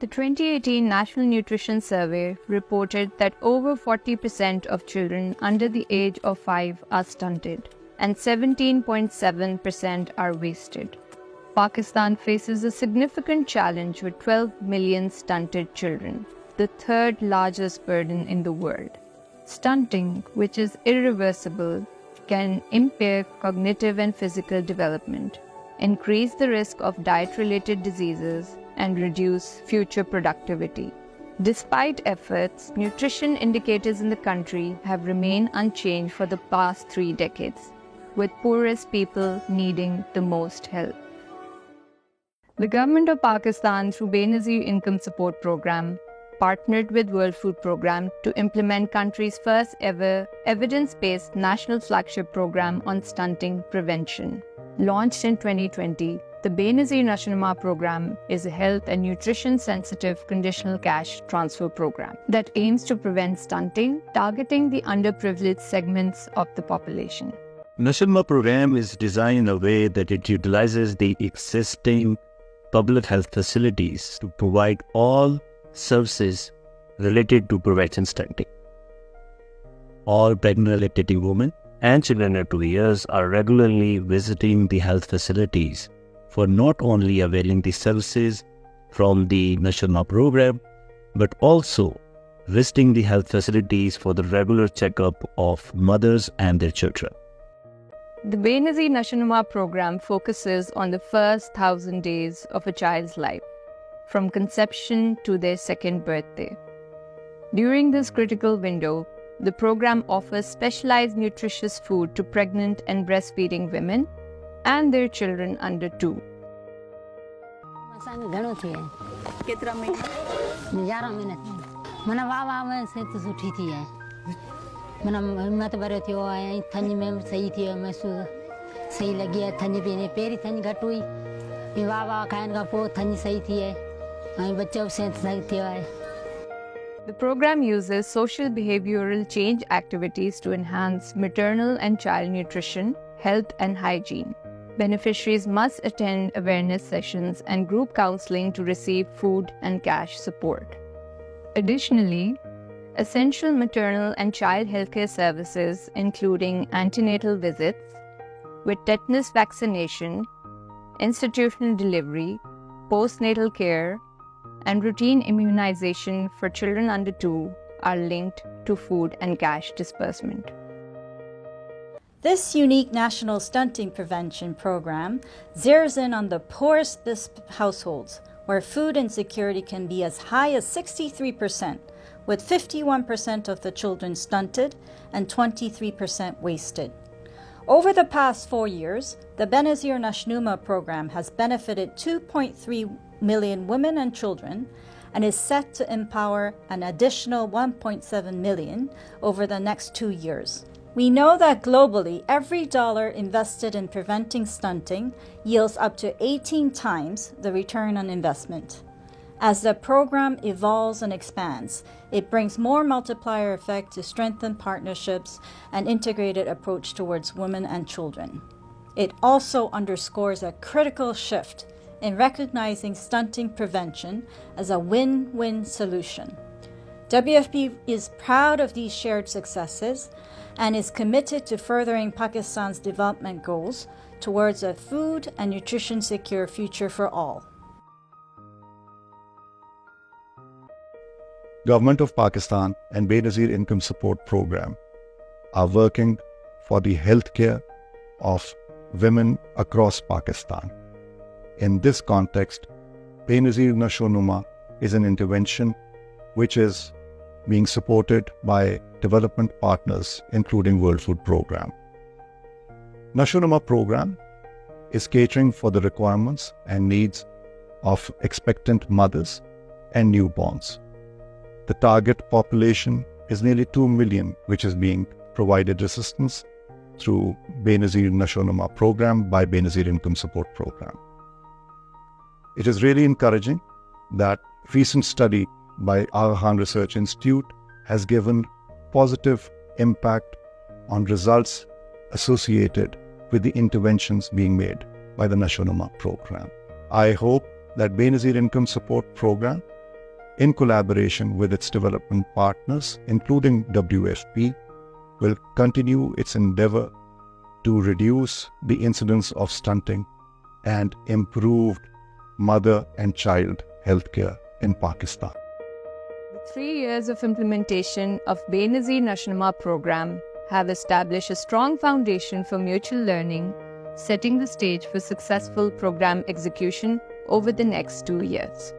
The 2018 National Nutrition Survey reported that over 40% of children under the age of 5 are stunted and 17.7% are wasted. Pakistan faces a significant challenge with 12 million stunted children, the third largest burden in the world. Stunting, which is irreversible, can impair cognitive and physical development, increase the risk of diet-related diseases, and reduce future productivity. Despite efforts, nutrition indicators in the country have remained unchanged for the past 3 decades, with poorest people needing the most help. The government of Pakistan, through Benazir Income Support Program, partnered with World Food Programme to implement country's first ever evidence-based national flagship program on stunting prevention. Launched in 2020, the Benazir Nashanuma program is a health and nutrition-sensitive conditional cash transfer program that aims to prevent stunting, targeting the underprivileged segments of the population. Nashanuma program is designed in a way that it utilizes the existing public health facilities to provide all services related to prevention stunting. All pregnant and lactating women and children under 2 years are regularly visiting the health facilities for not only availing the services from the Nashanuma program, but also visiting the health facilities for the regular checkup of mothers and their children. The Benazir Nashanuma program focuses on the first 1,000 days of a child's life, from conception to their second birthday. During this critical window, the program offers specialized nutritious food to pregnant and breastfeeding women and their children under 2. The program uses social behavioral change activities to enhance maternal and child nutrition, health and hygiene. Beneficiaries must attend awareness sessions and group counseling to receive food and cash support. Additionally, essential maternal and child healthcare services, including antenatal visits, with tetanus vaccination, institutional delivery, postnatal care, and routine immunization for children under 2 are linked to food and cash disbursement. This unique national stunting prevention program zeroes in on the poorest households, where food insecurity can be as high as 63%, with 51% of the children stunted and 23% wasted. Over the past 4 years, the Benazir Nashanuma program has benefited 2.3 million women and children and is set to empower an additional 1.7 million over the next 2 years. We know that globally, every dollar invested in preventing stunting yields up to 18 times the return on investment. As the program evolves and expands, it brings more multiplier effect to strengthen partnerships and integrated approach towards women and children. It also underscores a critical shift in recognizing stunting prevention as a win-win solution. WFP is proud of these shared successes and is committed to furthering Pakistan's development goals towards a food and nutrition secure future for all. Government of Pakistan and Benazir Income Support Program are working for the healthcare of women across Pakistan. In this context, Benazir Nashanuma is an intervention which is being supported by development partners, including World Food Programme. Nashanuma program is catering for the requirements and needs of expectant mothers and newborns. The target population is nearly 2 million, which is being provided assistance through Benazir Nashanuma program by Benazir Income Support Program. It is really encouraging that recent study by Aga Khan Research Institute has given positive impact on results associated with the interventions being made. by the Nashanuma program. I hope that Benazir Income Support Program in collaboration with its development partners, including WFP, will continue its endeavor to reduce the incidence of stunting and improved mother and child healthcare in Pakistan. The 3 years of implementation of Benazir Nashnama program have established a strong foundation for mutual learning, setting the stage for successful program execution over the next 2 years.